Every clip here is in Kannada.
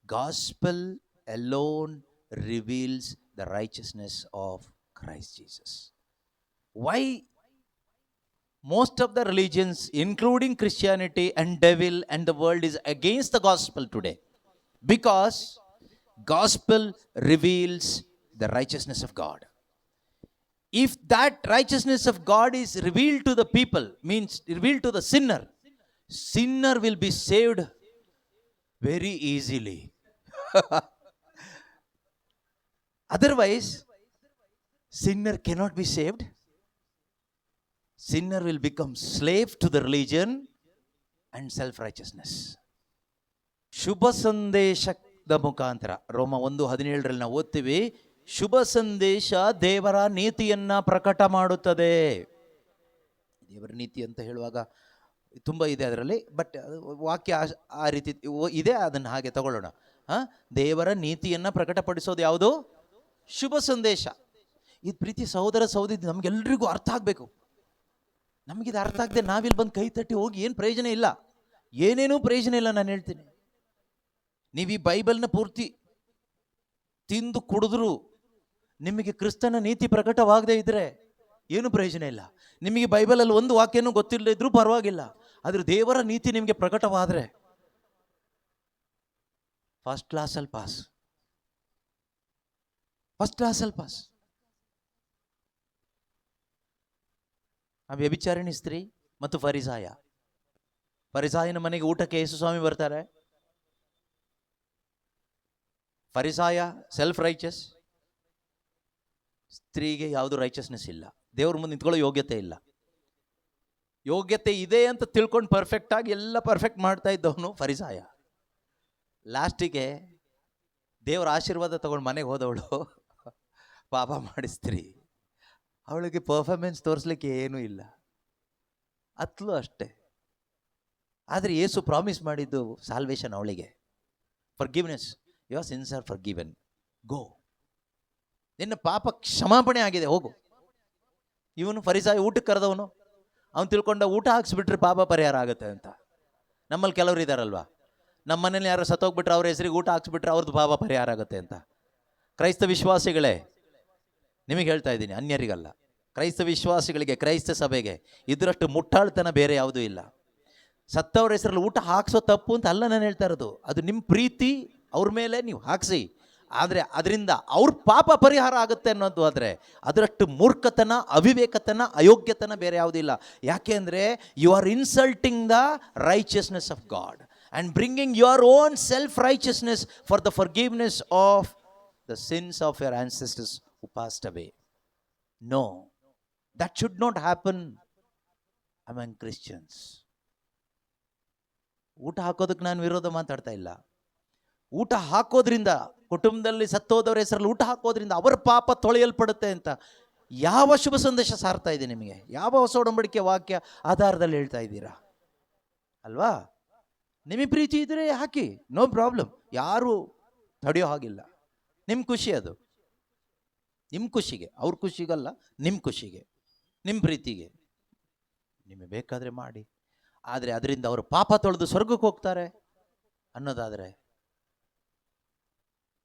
Gospel alone reveals the righteousness of Christ Jesus. Why most of the religions, including Christianity and devil and the world, is against the gospel today? Because gospel reveals the righteousness of God. If that righteousness of God is revealed to the people, means revealed to the sinner, sinner will be saved very easily. Otherwise, sinner cannot be saved. Sinner will become slave to the religion and self-righteousness. ಶುಭ ಸಂದೇಶದ ಮುಖಾಂತರ ರೋಮ 1:17 ನಾವು ಓದ್ತೀವಿ, ಶುಭ ಸಂದೇಶ ದೇವರ ನೀತಿಯನ್ನ ಪ್ರಕಟ ಮಾಡುತ್ತದೆ. ದೇವರ ನೀತಿ ಅಂತ ಹೇಳುವಾಗ ತುಂಬ ಇದೆ ಅದರಲ್ಲಿ, ಬಟ್ ವಾಕ್ಯ ಆ ರೀತಿ ಇದೆ, ಅದನ್ನು ಹಾಗೆ ತಗೊಳ್ಳೋಣ. ದೇವರ ನೀತಿಯನ್ನ ಪ್ರಕಟಪಡಿಸೋದು ಯಾವುದು? ಶುಭ ಸಂದೇಶ. ಇದು ಪ್ರೀತಿ ಸಹೋದರ ಸಹೋದರಿ ನಮ್ಗೆಲ್ರಿಗೂ ಅರ್ಥ ಆಗಬೇಕು. ನಮಗಿದು ಅರ್ಥ ಆಗದೆ ನಾವಿಲ್ಲಿ ಬಂದು ಕೈ ತಟ್ಟಿ ಹೋಗಿ ಏನು ಪ್ರಯೋಜನ ಇಲ್ಲ, ಏನೇನೂ ಪ್ರಯೋಜನ ಇಲ್ಲ. ನಾನು ಹೇಳ್ತೀನಿ, ನೀವು ಈ ಬೈಬಲ್ನ ಪೂರ್ತಿ ತಿಂದು ಕುಡಿದ್ರು ನಿಮಗೆ ಕ್ರಿಸ್ತನ ನೀತಿ ಪ್ರಕಟವಾಗದೇ ಇದ್ರೆ ಏನು ಪ್ರಯೋಜನ ಇಲ್ಲ. ನಿಮಗೆ ಬೈಬಲಲ್ಲಿ ಒಂದು ವಾಕ್ಯನೂ ಗೊತ್ತಿಲ್ಲದೆ ಇದ್ರೂ ಪರವಾಗಿಲ್ಲ, ಆದ್ರೆ ದೇವರ ನೀತಿ ನಿಮಗೆ ಪ್ರಕಟವಾದರೆ ಫಸ್ಟ್ ಕ್ಲಾಸಲ್ಲಿ ಪಾಸ್, ಫಸ್ಟ್ ಕ್ಲಾಸಲ್ಲಿ ಪಾಸ್. ಆ ವ್ಯಭಿಚಾರಿಣಿ ಸ್ತ್ರೀ ಮತ್ತು ಫರಿಸಾಯ, ಫರಿಸಾಯನ ಮನೆಗೆ ಊಟಕ್ಕೆ ಯೇಸು ಸ್ವಾಮಿ ಬರ್ತಾರೆ. ಫರಿಸಾಯ ಸೆಲ್ಫ್ ರೈಚಸ್, ಸ್ತ್ರೀಗೆ ಯಾವುದು ರೈಚಸ್ನೆಸ್ ಇಲ್ಲ, ದೇವ್ರ ಮುಂದೆ ನಿಂತ್ಕೊಳ್ಳೋ ಯೋಗ್ಯತೆ ಇಲ್ಲ. ಯೋಗ್ಯತೆ ಇದೆ ಅಂತ ತಿಳ್ಕೊಂಡು ಪರ್ಫೆಕ್ಟ್ ಆಗಿ ಎಲ್ಲ ಪರ್ಫೆಕ್ಟ್ ಮಾಡ್ತಾ ಇದ್ದವನು ಫರಿಸಾಯ. ಲಾಸ್ಟಿಗೆ ದೇವರ ಆಶೀರ್ವಾದ ತಗೊಂಡು ಮನೆಗೆ ಹೋದವಳು ಪಾಪ ಮಾಡಿಸ್ತ್ರಿ. ಅವಳಿಗೆ ಪರ್ಫಾರ್ಮೆನ್ಸ್ ತೋರಿಸ್ಲಿಕ್ಕೆ ಏನೂ ಇಲ್ಲ, ಅತ್ಲು ಅಷ್ಟೇ. ಆದರೆ ಯೇಸು ಪ್ರಾಮಿಸ್ ಮಾಡಿದ್ದು ಸಾಲ್ವೇಷನ್ ಅವಳಿಗೆ, forgiveness. Your sins are forgiven, go, ನಿನ್ನ ಪಾಪ ಕ್ಷಮಾಪಣೆ ಆಗಿದೆ, ಹೋಗು. ಇವನು ಫರಿಸಾಯ ಊಟಕ್ಕೆ ಕರೆದವನು, ಅವನು ತಿಳ್ಕೊಂಡ ಊಟ ಹಾಕ್ಸ್ಬಿಟ್ರೆ ಪಾಪ ಪರಿಹಾರ ಆಗುತ್ತೆ ಅಂತ. ನಮ್ಮಲ್ಲಿ ಕೆಲವರು ಇದ್ದಾರಲ್ವಾ, ನಮ್ಮ ಮನೇಲಿ ಯಾರು ಸತ್ತೋಗ್ಬಿಟ್ರೆ ಅವ್ರ ಹೆಸರಿಗೆ ಊಟ ಹಾಕ್ಸ್ಬಿಟ್ರೆ ಅವ್ರದ್ದು ಪಾಪ ಪರಿಹಾರ ಆಗುತ್ತೆ ಅಂತ. ಕ್ರೈಸ್ತ ವಿಶ್ವಾಸಿಗಳೇ, ನಿಮಗೆ ಹೇಳ್ತಾ ಇದ್ದೀನಿ, ಅನ್ಯರಿಗಲ್ಲ, ಕ್ರೈಸ್ತ ವಿಶ್ವಾಸಿಗಳಿಗೆ, ಕ್ರೈಸ್ತ ಸಭೆಗೆ ಇದರಷ್ಟು ಮುಟ್ಟಾಳ್ತನ ಬೇರೆ ಯಾವುದೂ ಇಲ್ಲ. ಸತ್ತವ್ರ ಹೆಸರಲ್ಲಿ ಊಟ ಹಾಕ್ಸೋ ತಪ್ಪು ಅಂತ ಅಲ್ಲ ನಾನು ಹೇಳ್ತಾ ಇರೋದು, ಅದು ನಿಮ್ಮ ಪ್ರೀತಿ ಅವ್ರ ಮೇಲೆ ನೀವು ಹಾಕ್ಸಿ, ಆದರೆ ಅದರಿಂದ ಅವ್ರ ಪಾಪ ಪರಿಹಾರ ಆಗುತ್ತೆ ಅನ್ನೋದು. ಆದರೆ ಅದರಷ್ಟು ಮೂರ್ಖತನ, ಅವಿವೇಕತನ, ಅಯೋಗ್ಯತನ ಬೇರೆ ಯಾವುದಿಲ್ಲ. ಯಾಕೆ ಅಂದರೆ you are insulting the righteousness of God and bringing your own self righteousness for the forgiveness of the sins of your ancestors who passed away. No, that should not happen among Christians. ಊಟ ಹಾಕೋದಕ್ಕೆ ನಾನು ವಿರೋಧ ಮಾತಾಡ್ತಾ ಇಲ್ಲ. ಊಟ ಹಾಕೋದ್ರಿಂದ, ಕುಟುಂಬದಲ್ಲಿ ಸತ್ತೋದವ್ರ ಹೆಸರಲ್ಲಿ ಊಟ ಹಾಕೋದ್ರಿಂದ ಅವರ ಪಾಪ ತೊಳೆಯಲ್ಪಡುತ್ತೆ ಅಂತ ಯಾವ ಶುಭ ಸಂದೇಶ ಸಾರ್ತಾ ಇದೆ ನಿಮಗೆ? ಯಾವ ಹೊಸ ಒಡಂಬಡಿಕೆ ವಾಕ್ಯ ಆಧಾರದಲ್ಲಿ ಹೇಳ್ತಾ ಇದ್ದೀರಾ? ಅಲ್ವಾ? ನಿಮಗೆ ಪ್ರೀತಿ ಇದ್ರೆ ಹಾಕಿ, ನೋ ಪ್ರಾಬ್ಲಮ್, ಯಾರು ತಡೆಯೋ ಹಾಗಿಲ್ಲ. ನಿಮ್ಮ ಖುಷಿ ಅದು, ನಿಮ್ಮ ಖುಷಿಗೆ, ಅವ್ರ ಖುಷಿಗಲ್ಲ, ನಿಮ್ಮ ಖುಷಿಗೆ, ನಿಮ್ಮ ಪ್ರೀತಿಗೆ ನಿಮಗೆ ಬೇಕಾದರೆ ಮಾಡಿ. ಆದರೆ ಅದರಿಂದ ಅವರು ಪಾಪ ತೊಳೆದು ಸ್ವರ್ಗಕ್ಕೆ ಹೋಗ್ತಾರೆ ಅನ್ನೋದಾದರೆ,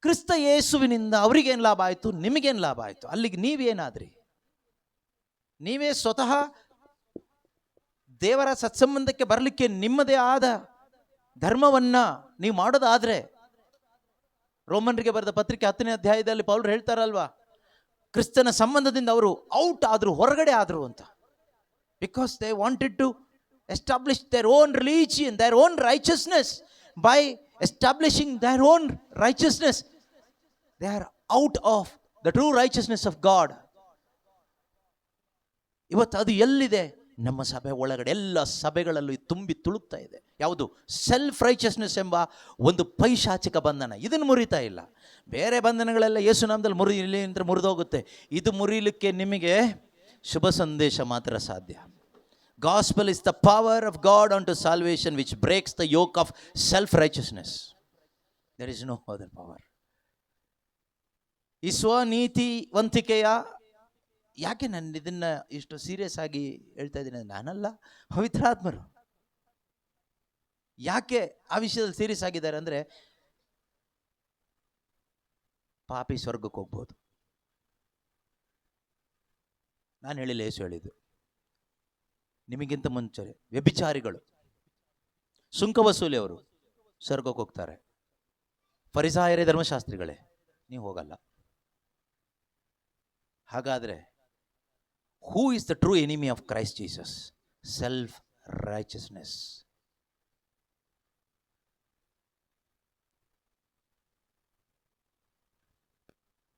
ಕ್ರಿಸ್ತ ಯೇಸುವಿನಿಂದ ಅವರಿಗೇನು ಲಾಭ ಆಯಿತು, ನಿಮಗೇನು ಲಾಭ ಆಯಿತು? ಅಲ್ಲಿಗೆ ನೀವೇನಾದ್ರಿ? ನೀವೇ ಸ್ವತಃ ದೇವರ ಸತ್ಸಂಬಂಧಕ್ಕೆ ಬರಲಿಕ್ಕೆ ನಿಮ್ಮದೇ ಆದ ಧರ್ಮವನ್ನ ನೀವು ಮಾಡೋದಾದ್ರೆ, ರೋಮನ್ರಿಗೆ ಬರೆದ ಪತ್ರಿಕೆ 10ನೇ ಅಧ್ಯಾಯದಲ್ಲಿ ಪೌಲರು ಹೇಳ್ತಾರಲ್ವಾ, ಕ್ರಿಸ್ತನ ಸಂಬಂಧದಿಂದ ಅವರು ಔಟ್ ಆದ್ರು, ಹೊರಗಡೆ ಆದ್ರು ಅಂತ. Because they wanted to establish their own religion, their own righteousness. By establishing their own righteousness, they are out of the true righteousness of God. ಇವತ್ತು ಅದು ಎಲ್ಲಿದೆ? ನಮ್ಮ ಸಭೆ ಒಳಗಡೆ, ಎಲ್ಲ ಸಭೆಗಳಲ್ಲೂ ತುಂಬಿ ತುಳುಕ್ತಾ ಇದೆ. ಯಾವುದು? ಸೆಲ್ಫ್ ರೈಚಸ್ನೆಸ್ ಎಂಬ ಒಂದು ಪೈಶಾಚಿಕ ಬಂಧನ. ಇದನ್ನು ಮುರಿತಾ ಇಲ್ಲ. ಬೇರೆ ಬಂಧನಗಳೆಲ್ಲ ಯೇಸು ನಾಮದಲ್ಲಿ ಮುರಿಲಿ ಅಂತ ಮುರಿದೋಗುತ್ತೆ. ಇದು ಮುರಿಲಿಕ್ಕೆ ನಿಮಗೆ ಶುಭ ಸಂದೇಶ ಮಾತ್ರ ಸಾಧ್ಯ. Gospel is the power of God unto salvation which breaks the yoke of self-righteousness. There is no other power. ಈ ಸ್ವನೀತಿವಂತಿಕೆಯ, ಯಾಕೆ ನಾನು ಇದನ್ನ ಇಷ್ಟು ಸೀರಿಯಸ್ ಆಗಿ ಹೇಳ್ತಾ ಇದ್ದೀನಿ? ನಾನಲ್ಲ, ಪವಿತ್ರಾತ್ಮರು. ಯಾಕೆ ಆ ವಿಷಯದಲ್ಲಿ ಸೀರಿಯಸ್ ಆಗಿದ್ದಾರೆ ಅಂದರೆ, ಪಾಪಿ ಸ್ವರ್ಗಕ್ಕೆ ಹೋಗ್ಬೋದು. ನಾನು ಹೇಳಿಲ್ಲ, ಯೇಸು ಹೇಳಿದ್ದು. ನಿಮಗಿಂತ ಮುಂಚೆ ವ್ಯಭಿಚಾರಿಗಳು, ಸುಂಕ ವಸೂಲಿ ಅವರು ಸ್ವರ್ಗಕ್ಕೆ ಹೋಗ್ತಾರೆ. ಫರಿಸಾಯರೇ, ಧರ್ಮಶಾಸ್ತ್ರಿಗಳೇ, ನೀವು ಹೋಗಲ್ಲ. ಹಾಗಾದ್ರೆ who is the true enemy of Christ Jesus? Self righteousness.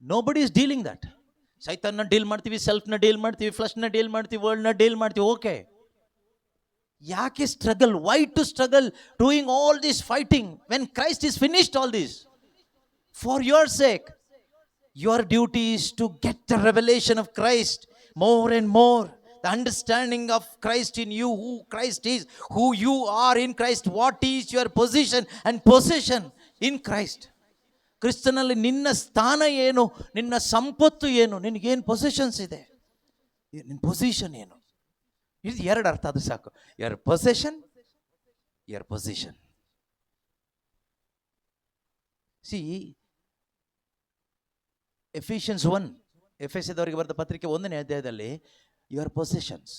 Nobody is dealing that. ಸೈತಾನ್ನ ಡೀಲ್ ಮಾಡ್ತೀವಿ, ಸೆಲ್ಫ್ನ ಡೀಲ್ ಮಾಡ್ತೀವಿ, ಫ್ಲಶ್ನ ಡೀಲ್ ಮಾಡ್ತೀವಿ, ವರ್ಲ್ಡ್ನ ಡೀಲ್ ಮಾಡ್ತೀವಿ. ಓಕೆ, ಯಾಕೆ struggle? Why to struggle doing all this fighting when Christ is finished all this for your sake? Your duty is to get the revelation of Christ more and more, the understanding of Christ in you, who Christ is, who you are in Christ, what is your position and possession in Christ. ಕ್ರಿಸ್ತನಲ್ಲಿ ನಿನ್ನ ಸ್ಥಾನ ಏನು, ನಿನ್ನ ಸಂಪತ್ತು ಏನು, ನಿನಗೇನು ಪೊಸಿಷನ್ಸ್ ಇದೆ, ನಿನ್ನ ಪೊಸಿಷನ್ ಏನು? ಇದು ಎರಡು ಅರ್ಥ, ಅದು ಸಾಕು. ಯರ್ ಪೊಸೆಷನ್, ಯರ್ ಪೊಸಿಷನ್. ಸಿ, ಎಫಿಷಿಯನ್ಸ್ 1, ಎಫೆಸದವರಿಗೆ ಬರೆದ ಪತ್ರಿಕೆ 1ನೇ ಅಧ್ಯಾಯದಲ್ಲಿ ಯುವರ್ ಪೊಸೆಷನ್ಸ್,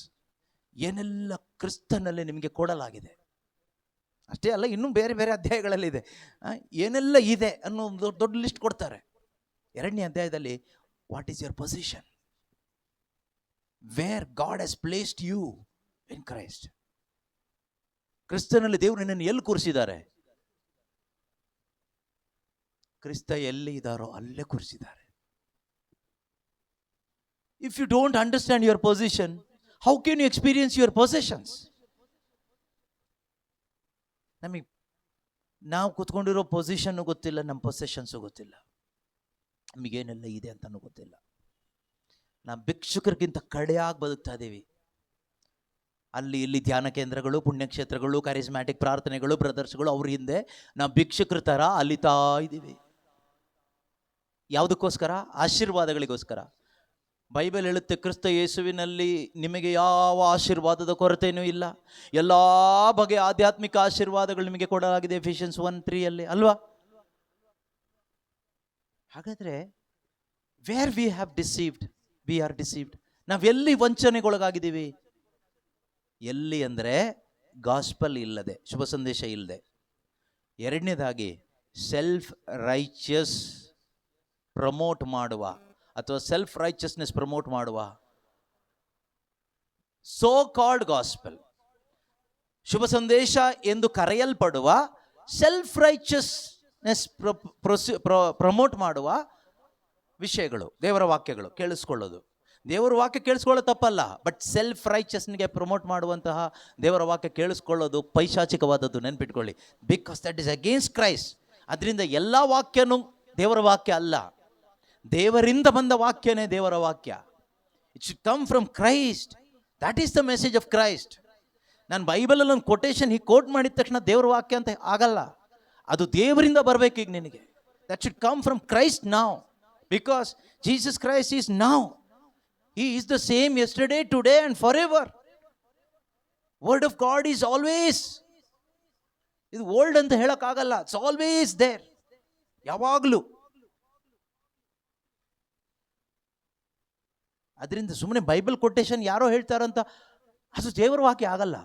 ಏನೆಲ್ಲ ಕ್ರಿಸ್ತನಲ್ಲಿ ನಿಮಗೆ ಕೊಡಲಾಗಿದೆ. ಅಷ್ಟೇ ಅಲ್ಲ, ಇನ್ನೂ ಬೇರೆ ಬೇರೆ ಅಧ್ಯಾಯಗಳಲ್ಲಿ ಇದೆ, ಏನೆಲ್ಲ ಇದೆ ಅನ್ನೋ ಒಂದು ದೊಡ್ಡ ಲಿಸ್ಟ್ ಕೊಡ್ತಾರೆ. 2ನೇ ಅಧ್ಯಾಯದಲ್ಲಿ what is your position, where God has placed you in Christ. ಕ್ರಿಸ್ತನಲ್ಲಿ ದೇವರು ನಿನ್ನನ್ನು ಎಲ್ಲಿ ಕೂರಿಸಿದ್ದಾರೆ? ಕ್ರಿಸ್ತ ಎಲ್ಲಿ ಇದ್ದಾರೋ ಅಲ್ಲೇ ಕೂರಿಸಿದ್ದಾರೆ. If you don't understand your position, how can you experience your possessions? ನಮಗೆ ನಾವು ಕೂತ್ಕೊಂಡಿರೋ ಪೊಸಿಷನ್ ಗೊತ್ತಿಲ್ಲ, ನಮ್ಮ ಪೊಸೆಷನ್ಸು ಗೊತ್ತಿಲ್ಲ, ನಮಗೇನೆಲ್ಲ ಇದೆ ಅಂತನೂ ಗೊತ್ತಿಲ್ಲ. ನಾವು ಭಿಕ್ಷುಕರಿಗಿಂತ ಕಡೆಯಾಗಿ ಬದುಕ್ತಾ ಇದ್ದೀವಿ. ಅಲ್ಲಿ ಇಲ್ಲಿ ಧ್ಯಾನ ಕೇಂದ್ರಗಳು, ಪುಣ್ಯಕ್ಷೇತ್ರಗಳು, ಕ್ಯಾರಿಸ್ಮ್ಯಾಟಿಕ್ ಪ್ರಾರ್ಥನೆಗಳು, ಬ್ರದರ್ಸ್ಗಳು, ಅವ್ರ ಹಿಂದೆ ನಾವು ಭಿಕ್ಷುಕರ ಥರ ಅಲಿತಾ ಇದ್ದೀವಿ. ಯಾವುದಕ್ಕೋಸ್ಕರ? ಆಶೀರ್ವಾದಗಳಿಗೋಸ್ಕರ. ಬೈಬಲ್ ಹೇಳುತ್ತೆ, ಕ್ರಿಸ್ತ ಯೇಸುವಿನಲ್ಲಿ ನಿಮಗೆ ಯಾವ ಆಶೀರ್ವಾದದ ಕೊರತೆಯೂ ಇಲ್ಲ, ಎಲ್ಲ ಬಗೆಯ ಆಧ್ಯಾತ್ಮಿಕ ಆಶೀರ್ವಾದಗಳು ನಿಮಗೆ ಕೊಡಲಾಗಿದೆ. ಎಫಿಷಿಯನ್ಸ್ 1:3 ಅಲ್ವಾ? ಹಾಗಾದ್ರೆ where we have deceived, we are deceived. ನಾವೆಲ್ಲಿ ವಂಚನೆಗೊಳಗಾಗಿದ್ದೀವಿ? ಎಲ್ಲಿ ಅಂದರೆ ಗಾಸ್ಪಲ್ ಇಲ್ಲದೆ, ಶುಭ ಸಂದೇಶ ಇಲ್ಲದೆ. 2ನೇದಾಗಿ ಸೆಲ್ಫ್ ರೈಚಿಯಸ್ ಪ್ರಮೋಟ್ ಮಾಡುವ ಅಥವಾ ಸೆಲ್ಫ್ ರೈಚಸ್ನೆಸ್ ಪ್ರಮೋಟ್ ಮಾಡುವ ಸೋ ಕಾಲ್ಡ್ ಗಾಸ್ಪಲ್, ಶುಭ ಸಂದೇಶ ಎಂದು ಕರೆಯಲ್ಪಡುವ ಸೆಲ್ಫ್ ರೈಚಸ್ನೆಸ್ ಪ್ರಮೋಟ್ ಮಾಡುವ ವಿಷಯಗಳು, ದೇವರ ವಾಕ್ಯಗಳು ಕೇಳಿಸ್ಕೊಳ್ಳೋದು. ದೇವರ ವಾಕ್ಯ ಕೇಳಿಸ್ಕೊಳ್ಳೋದು ತಪ್ಪಲ್ಲ, ಬಟ್ ಸೆಲ್ಫ್ ರೈಚಸ್ನಿಗೆ ಪ್ರಮೋಟ್ ಮಾಡುವಂತಹ ದೇವರ ವಾಕ್ಯ ಕೇಳಿಸ್ಕೊಳ್ಳೋದು ಪೈಶಾಚಿಕವಾದದ್ದು, ನೆನ್ಪಿಟ್ಕೊಳ್ಳಿ. Because that is against Christ. ಅದರಿಂದ ಎಲ್ಲ ವಾಕ್ಯನೂ ದೇವರ ವಾಕ್ಯ ಅಲ್ಲ, ದೇವರಿಂದ ಬಂದ ವಾಕ್ಯನೇ ದೇವರ ವಾಕ್ಯ. It should come from Christ. That is the message of Christ. ನಾನು ಬೈಬಲಲ್ಲಿ ಒಂದು ಕೊಟೇಶನ್ ಹೀಗೆ ಕೋಟ್ ಮಾಡಿದ ತಕ್ಷಣ ದೇವರ ವಾಕ್ಯ ಅಂತ ಆಗಲ್ಲ, ಅದು ದೇವರಿಂದ ಬರಬೇಕು. ಈಗ ನಿನಗೆ that should come from Christ now, because Jesus Christ is now. He is the same yesterday, today and forever. Word of God is always. ಇದು ಓಲ್ಡ್ ಅಂತ ಹೇಳಕ್ಕಾಗಲ್ಲ, ಇಟ್ಸ್ ಆಲ್ವೇಸ್ ದೇರ್, ಯಾವಾಗಲೂ. ಅದರಿಂದ ಸುಮ್ಮನೆ ಬೈಬಲ್ ಕೊಟೇಶನ್ ಯಾರೋ ಹೇಳ್ತಾರಂತ ಅದು ದೇವರ ವಾಕ್ಯ ಆಗಲ್ಲ.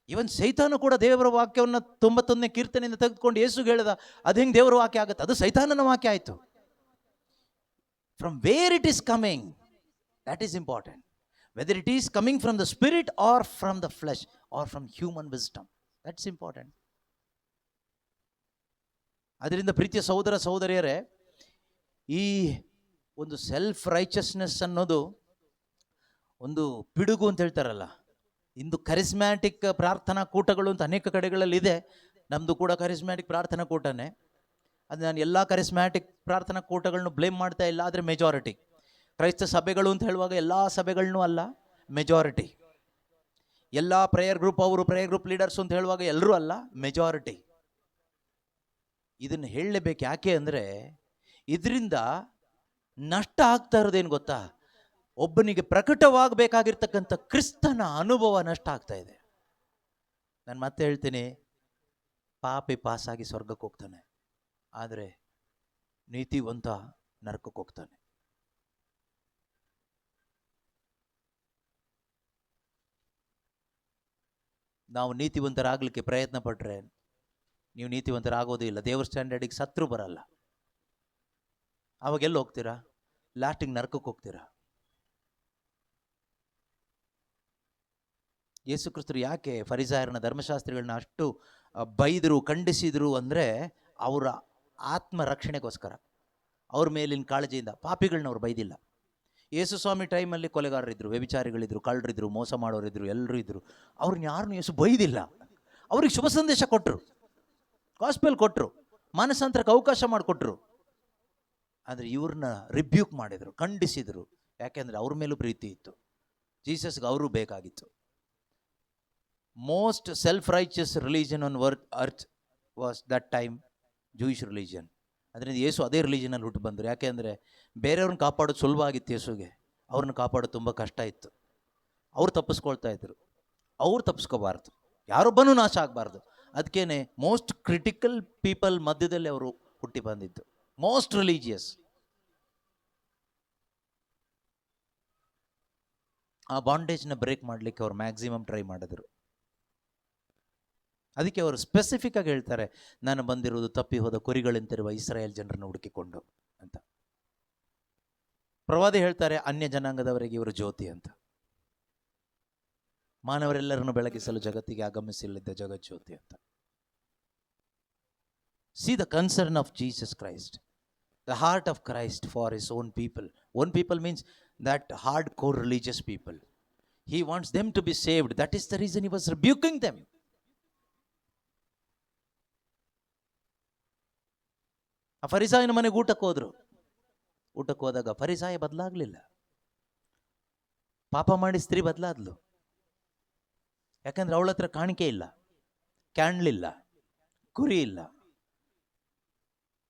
ಇವನ್ ಸೈತಾನ ಕೂಡ ದೇವರ ವಾಕ್ಯವನ್ನು 91ನೇ ಕೀರ್ತನೆಯಿಂದ ತೆಗೆದುಕೊಂಡು ಯೇಸುಗೆ ಹೇಳಿದ, ಅದು ಹೆಂಗೆ ದೇವರ ವಾಕ್ಯ ಆಗುತ್ತೆ? ಅದು ಸೈತಾನನ ವಾಕ್ಯ ಆಯಿತು. From where it is coming, that is important, whether it is coming from the spirit or from the flesh or from human wisdom, that's important. ಅದರಿಂದ ಪ್ರೀತಿಯ ಸಹೋದರ ಸಹೋದರಿಯರೇ, ಈ ಒಂದು ಸೆಲ್ಫ್ ರೈಚಸ್ನೆಸ್ ಅನ್ನೋದು ಒಂದು ಪಿಡುಗು ಅಂತ ಹೇಳ್ತಾರಲ್ಲ. ಇಂದು ಕರಿಸ್ಮ್ಯಾಟಿಕ್ ಪ್ರಾರ್ಥನಾ ಕೂಟಗಳು ಅಂತ ಅನೇಕ ಕಡೆಗಳಲ್ಲಿ ಇದೆ, ನಮ್ಮದು ಕೂಡ ಕರಿಸ್ಮ್ಯಾಟಿಕ್ ಪ್ರಾರ್ಥನಾ ಕೂಟನೇ. ಅದು ನಾನು ಎಲ್ಲ ಕರಿಸ್ಮ್ಯಾಟಿಕ್ ಪ್ರಾರ್ಥನಾ ಕೂಟಗಳನ್ನು ಬ್ಲೇಮ್ ಮಾಡ್ತಾ ಇಲ್ಲ, ಆದರೆ ಮೆಜಾರಿಟಿ ಕ್ರೈಸ್ತ ಸಭೆಗಳು ಅಂತ ಹೇಳುವಾಗ ಎಲ್ಲ ಸಭೆಗಳನ್ನೂ ಅಲ್ಲ, ಮೆಜಾರಿಟಿ. ಎಲ್ಲ ಪ್ರೇಯರ್ ಗ್ರೂಪ್ ಅವರು ಪ್ರೇಯರ್ ಗ್ರೂಪ್ ಲೀಡರ್ಸ್ ಅಂತ ಹೇಳುವಾಗ ಎಲ್ಲರೂ ಅಲ್ಲ, ಮೆಜಾರಿಟಿ. ಇದನ್ನು ಹೇಳಲೇಬೇಕು. ಯಾಕೆ ಅಂದರೆ ಇದರಿಂದ ನಷ್ಟ ಆಗ್ತಾ ಇರೋದೇನು ಗೊತ್ತಾ? ಒಬ್ಬನಿಗೆ ಪ್ರಕಟವಾಗಬೇಕಾಗಿರ್ತಕ್ಕಂಥ ಕ್ರಿಸ್ತನ ಅನುಭವ ನಷ್ಟ ಆಗ್ತಾ ಇದೆ. ನಾನು ಮತ್ತೆ ಹೇಳ್ತೀನಿ, ಪಾಪಿ ಪಾಸಾಗಿ ಸ್ವರ್ಗಕ್ಕೆ ಹೋಗ್ತಾನೆ, ಆದರೆ ನೀತಿವಂತ ನರಕಕ್ಕೆ ಹೋಗ್ತಾನೆ. ನಾವು ನೀತಿವಂತರಾಗಲಿಕ್ಕೆ ಪ್ರಯತ್ನ ಪಟ್ರೆ ನೀವು ನೀತಿವಂತರಾಗೋದೇ ಇಲ್ಲ. ದೇವ್ರ ಸ್ಟ್ಯಾಂಡರ್ಡಿಗೆ ಸತ್ರು ಬರಲ್ಲ. ಅವಾಗ ಎಲ್ಲಿ ಹೋಗ್ತೀರಾ? ಲಾಸ್ಟಿಗೆ ನರಕಕ್ಕೆ ಹೋಗ್ತೀರಾ. ಯೇಸು ಕ್ರಿಸ್ತರು ಯಾಕೆ ಫರಿಸಾಯರನ್ನ, ಧರ್ಮಶಾಸ್ತ್ರಿಗಳನ್ನ ಅಷ್ಟು ಬೈದರು, ಖಂಡಿಸಿದ್ರು ಅಂದರೆ ಅವರ ಆತ್ಮ ರಕ್ಷಣೆಗೋಸ್ಕರ, ಅವ್ರ ಮೇಲಿನ ಕಾಳಜಿಯಿಂದ. ಪಾಪಿಗಳನ್ನ ಅವ್ರು ಬೈದಿಲ್ಲ. ಯೇಸು ಸ್ವಾಮಿ ಟೈಮಲ್ಲಿ ಕೊಲೆಗಾರರಿದ್ದರು, ವ್ಯಭಿಚಾರಿಗಳಿದ್ರು, ಕಳ್ಳರಿದ್ರು, ಮೋಸ ಮಾಡೋರಿದ್ರು, ಎಲ್ಲರೂ ಇದ್ದರು. ಅವ್ರನ್ನ ಯಾರನ್ನೂ ಯೇಸು ಬೈದಿಲ್ಲ. ಅವ್ರಿಗೆ ಶುಭ ಸಂದೇಶ ಕೊಟ್ಟರು, ಗಾಸ್ಪೆಲ್ ಕೊಟ್ಟರು, ಮಾನಸಾಂತರಕ್ಕೆ ಅವಕಾಶ ಮಾಡಿಕೊಟ್ರು. ಆದರೆ ಇವ್ರನ್ನ ರಿಬ್ಯೂಕ್ ಮಾಡಿದರು, ಖಂಡಿಸಿದರು. ಯಾಕೆಂದರೆ ಅವ್ರ ಮೇಲೂ ಪ್ರೀತಿ ಇತ್ತು. ಜೀಸಸ್ಗೆ ಅವರು ಬೇಕಾಗಿತ್ತು. Most self righteous religion on earth was that time Jewish religion. ಅದರಿಂದ ಯೇಸು ಅದೇ ರಿಲಿಜನಲ್ಲಿ ಹುಟ್ಟು ಬಂದರು. ಯಾಕೆಂದರೆ ಬೇರೆಯವ್ರನ್ನ ಕಾಪಾಡೋದು ಸುಲಭ ಆಗಿತ್ತು ಯೇಸುಗೆ, ಅವ್ರನ್ನ ಕಾಪಾಡೋದು ತುಂಬ ಕಷ್ಟ ಇತ್ತು. ಅವ್ರು ತಪ್ಪಿಸ್ಕೊಳ್ತಾ ಇದ್ರು, ಅವ್ರು ತಪ್ಪಿಸ್ಕೋಬಾರ್ದು, ಯಾರೊಬ್ಬನೂ ನಾಶ ಆಗಬಾರ್ದು. ಅದಕ್ಕೇನೆ ಮೋಸ್ಟ್ ಕ್ರಿಟಿಕಲ್ ಪೀಪಲ್ ಮಧ್ಯದಲ್ಲಿ ಅವರು ಹುಟ್ಟಿ ಬಂದಿದ್ದು, ಮೋಸ್ಟ್ ರಿಲಿಜಿಯಸ್. ಆ ಬಾಂಡೇಜ್ನ ಬ್ರೇಕ್ ಮಾಡಲಿಕ್ಕೆ ಅವ್ರು ಮ್ಯಾಕ್ಸಿಮಮ್ ಟ್ರೈ ಮಾಡಿದ್ರು. ಅದಕ್ಕೆ ಅವರು ಸ್ಪೆಸಿಫಿಕ್ ಆಗಿ ಹೇಳ್ತಾರೆ, ನಾನು ಬಂದಿರುವುದು ತಪ್ಪಿ ಹೋದ ಕುರಿಗಳಂತಿರುವ ಇಸ್ರಾಯೇಲ್ ಜನರನ್ನು ಹುಡುಕಿಕೊಂಡು ಅಂತ. ಪ್ರವಾದಿ ಹೇಳ್ತಾರೆ, ಅನ್ಯ ಜನಾಂಗದವರಿಗೆ ಇವರು ಜ್ಯೋತಿ ಅಂತ. ಮಾನವರೆಲ್ಲರನ್ನು ಬೆಳಗಿಸಲು ಜಗತ್ತಿಗೆ ಆಗಮಿಸಲಿದ್ದ ಜಗಜ್ಯೋತಿ ಅಂತ. See the concern of Jesus Christ, the heart of Christ for his own people. Own people means that hardcore religious people. He wants them to be saved. That is the reason he was rebuking them. ಆ ಫರಿಸಾಯನ ಮನೆಗೆ ಊಟಕ್ಕೆ ಹೋದ್ರು. ಊಟಕ್ಕೆ ಹೋದಾಗ ಫರಿಸಾಯ ಬದಲಾಗಲಿಲ್ಲ. ಪಾಪ ಮಾಡಿ ಸ್ತ್ರೀ ಬದಲಾದ್ಲು. ಯಾಕಂದ್ರೆ ಅವಳ ಹತ್ರ ಕಾಣಿಕೆ ಇಲ್ಲ, ಕ್ಯಾಂಡ್ಲಿಲ್ಲ, ಕುರಿ ಇಲ್ಲ.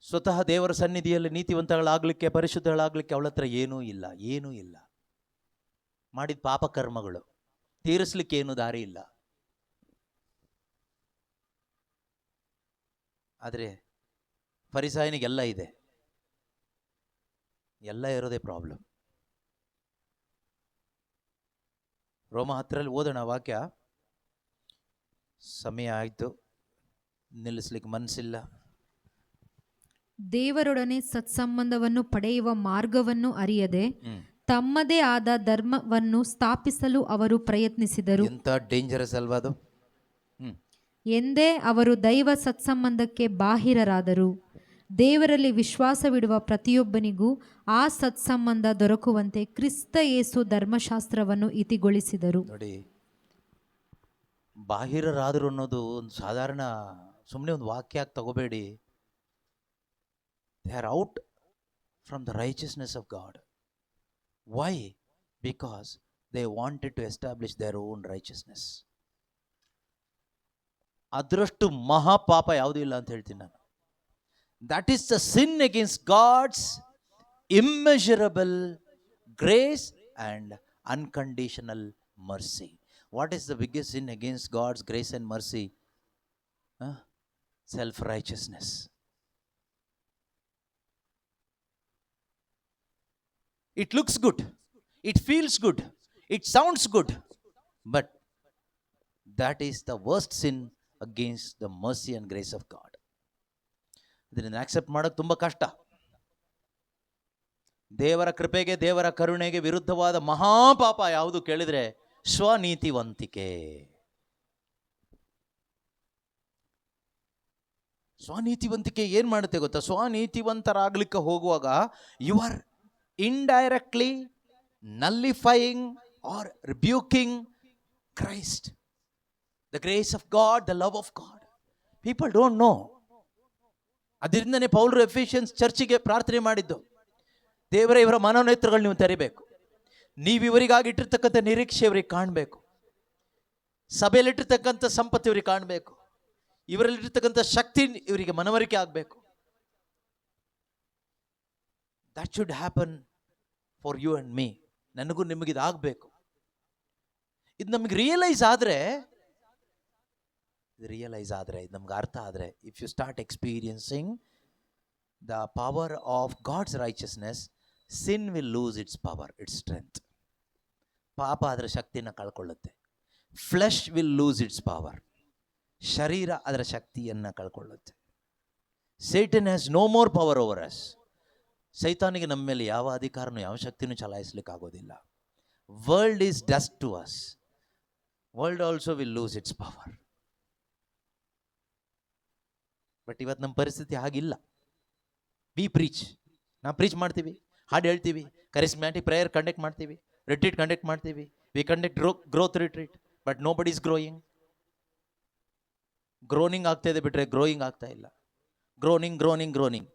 ಸ್ವತಃ ದೇವರ ಸನ್ನಿಧಿಯಲ್ಲಿ ನೀತಿವಂತಗಳಾಗಲಿಕ್ಕೆ, ಪರಿಶುದ್ಧಗಳಾಗಲಿಕ್ಕೆ ಅವಳ ಹತ್ರ ಏನೂ ಇಲ್ಲ, ಏನೂ ಇಲ್ಲ. ಮಾಡಿದ ಪಾಪ ಕರ್ಮಗಳು ತೀರಿಸ್ಲಿಕ್ಕೆ ಏನೂ ದಾರಿ ಇಲ್ಲ. ಆದರೆ ಫರಿಸಾಯನಿಗೆಲ್ಲ ಇದೆ, ಎಲ್ಲ ಇರೋದೇ ಪ್ರಾಬ್ಲಮ್. ರೋಮ 10 ಓದೋಣ ವಾಕ್ಯ. ಸಮಯ ಆಯಿತು, ನಿಲ್ಲಿಸ್ಲಿಕ್ಕೆ ಮನಸ್ಸಿಲ್ಲ. ದೇವರೊಡನೆ ಸತ್ಸಂಬಂಧವನ್ನು ಪಡೆಯುವ ಮಾರ್ಗವನ್ನು ಅರಿಯದೆ ತಮ್ಮದೇ ಆದ ಧರ್ಮವನ್ನು ಸ್ಥಾಪಿಸಲು ಅವರು ಪ್ರಯತ್ನಿಸಿದರು. ಎಂತ ಡೇಂಜರಸ್ ಅಲ್ವಾ ಅದು. ಎಂದೇ ಅವರು ದೈವ ಸತ್ಸಂಬಂಧಕ್ಕೆ ಬಾಹಿರರಾದರು. ದೇವರಲ್ಲಿ ವಿಶ್ವಾಸವಿಡುವ ಪ್ರತಿಯೊಬ್ಬನಿಗೂ ಆ ಸತ್ಸಂಬಂಧ ದೊರಕುವಂತೆ ಕ್ರಿಸ್ತ ಯೇಸು ಧರ್ಮಶಾಸ್ತ್ರವನ್ನು ಇತಿಗೊಳಿಸಿದರು. ನೋಡಿ, ಬಾಹಿರರಾದರು ಅನ್ನೋದು ಒಂದು ಸಾಧಾರಣ ಸುಮ್ಮನೆ ಒಂದು ವಾಕ್ಯ ಆಗಿ ತಗೋಬೇಡಿ. They are out from the righteousness of God. Why? Because they wanted to establish their own righteousness. ಅದರಷ್ಟು ಮಹಾಪಾಪ ಯಾವುದೂ ಇಲ್ಲ ಅಂತ ಹೇಳ್ತೀನಿ ನಾನು. That is the sin against God's immeasurable grace and unconditional mercy. What is the biggest sin against God's grace and mercy? Self-righteousness. It looks good, it feels good, it sounds good, but that is the worst sin against the mercy and grace of God. ಇದನ್ನು ಆಕ್ಸೆಪ್ಟ್ ಮಾಡೋದು ತುಂಬ ಕಷ್ಟ. ದೇವರ ಕೃಪೆಗೆ, ದೇವರ ಕರುಣೆಗೆ ವಿರುದ್ಧವಾದ ಮಹಾಪಾಪ ಯಾವುದು ಕೇಳಿದ್ರೆ ಸ್ವನೀತಿವಂತಿಕೆ. ಸ್ವನೀತಿವಂತಿಕೆ ಏನ್ ಮಾಡುತ್ತೆ ಗೊತ್ತಾ? ಸ್ವನೀತಿವಂತರಾಗ್ಲಿಕ್ಕೆ ಹೋಗುವಾಗ you are indirectly nullifying or rebuking Christ, the grace of God, the love of God. People don't know. ಅದರಿಂದನೇ ಪೌಲರು ಎಫೆಸಿಯನ್ಸ್ ಚರ್ಚಿಗೆ ಪ್ರಾರ್ಥನೆ ಮಾಡಿದ್ದು, ದೇವರೇ ಇವರ ಮನೋನೇತ್ರಗಳು ನೀವು ತೆರಿಬೇಕು, ನೀವು ಇವರಿಗಾಗಿ ಇಟ್ಟಿರ್ತಕ್ಕಂಥ ನಿರೀಕ್ಷೆ ಇವರಿಗೆ ಕಾಣಬೇಕು, ಸಭೆಯಲ್ಲಿಟ್ಟಿರ್ತಕ್ಕಂಥ ಸಂಪತ್ತು ಇವರಿಗೆ ಕಾಣಬೇಕು, ಇವರಲ್ಲಿರ್ತಕ್ಕಂಥ ಶಕ್ತಿ ಇವರಿಗೆ ಮನವರಿಕೆ ಆಗಬೇಕು. That should happen for you and me. ನನಗೂ ನಿಮಗಿದಾಗಬೇಕು. ಇದು ನಮಗೆ ರಿಯಲೈಸ್ ಆದರೆ ಇದು ನಮ್ಗೆ ಅರ್ಥ ಆದರೆ, if you start experiencing the power of God's righteousness, sin will lose its power, its strength. ಪಾಪ ಅದರ ಶಕ್ತಿನ ಕಳ್ಕೊಳ್ಳುತ್ತೆ. Flesh will lose its power, ಶರೀರ ಅದರ ಶಕ್ತಿಯನ್ನು ಕಳ್ಕೊಳ್ಳುತ್ತೆ. Satan has no more power over us. ಸೈತಾನಿಗೆ ನಮ್ಮ ಮೇಲೆ ಯಾವ ಅಧಿಕಾರನೂ ಯಾವ ಶಕ್ತಿನೂ ಚಲಾಯಿಸ್ಲಿಕ್ಕೆ ಆಗೋದಿಲ್ಲ. World is dust to us, world also will lose its power. But ಇವತ್ತು ನಮ್ಮ ಪರಿಸ್ಥಿತಿ ಹಾಗಿಲ್ಲ. ವಿ ಪ್ರೀಚ್, ನಾವು ಪ್ರೀಚ್ ಮಾಡ್ತೀವಿ, ಹಾಡು ಹೇಳ್ತೀವಿ, ಕರಿಸ್ಮ್ಯಾಟಿಕ್ ಪ್ರೇಯರ್ ಕಂಡಕ್ಟ್ ಮಾಡ್ತೀವಿ, ರಿಟ್ರೀಟ್ ಕಂಡಕ್ಟ್ ಮಾಡ್ತೀವಿ, we conduct growth retreat, but nobody is growing. Groaning ಆಗ್ತಾ ಇದೆ ಬಿಟ್ಟರೆ ಗ್ರೋಯಿಂಗ್ ಆಗ್ತಾ ಇಲ್ಲ. Groaning groaning groaning.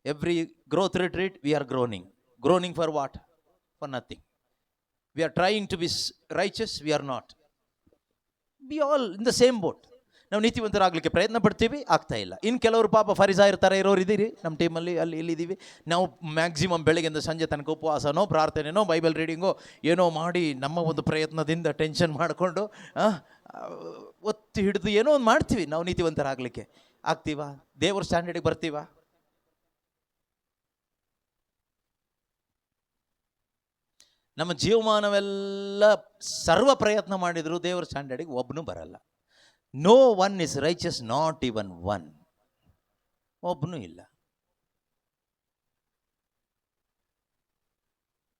Every growth retreat we are groaning. Groaning for what? For nothing. We are trying to be righteous, we are not. We all in the same boat. ನಾವು ನೀತಿವಂತರಾಗಲಿಕ್ಕೆ ಪ್ರಯತ್ನ ಪಡ್ತೀವಿ, ಆಗ್ತಾ ಇಲ್ಲ. ಇನ್ನು ಕೆಲವರು ಪಾಪ ಫರಿಸಾಯರ ಥರ ಇರೋರು ಇದ್ದೀರಿ ನಮ್ಮ ಟೀಮಲ್ಲಿ, ಅಲ್ಲಿ ಇಲ್ಲಿದ್ದೀವಿ. ನಾವು ಮ್ಯಾಕ್ಸಿಮಮ್ ಬೆಳಗ್ಗೆಯಿಂದ ಸಂಜೆ ತನಕ ಉಪವಾಸನೋ ಪ್ರಾರ್ಥನೆನೋ ಬೈಬಲ್ ರೀಡಿಂಗೋ ಏನೋ ಮಾಡಿ ನಮ್ಮ ಒಂದು ಪ್ರಯತ್ನದಿಂದ ಟೆನ್ಷನ್ ಮಾಡಿಕೊಂಡು ಒತ್ತಿ ಹಿಡಿದು ಏನೋ ಒಂದು ಮಾಡ್ತೀವಿ ನಾವು ನೀತಿವಂತರಾಗಲಿಕ್ಕೆ. ಆಗ್ತೀವಾ? ದೇವ್ರ ಸ್ಟ್ಯಾಂಡರ್ಡಿಗೆ ಬರ್ತೀವಾ? ನಮ್ಮ ಜೀವಮಾನವೆಲ್ಲ ಸರ್ವ ಪ್ರಯತ್ನ ಮಾಡಿದ್ರು ದೇವರ ಸ್ಟ್ಯಾಂಡರ್ಡಿಗೆ ಒಬ್ಬನು ಬರಲ್ಲ. No one is righteous, not even one. ಒಬ್ಬನು ಇಲ್ಲ,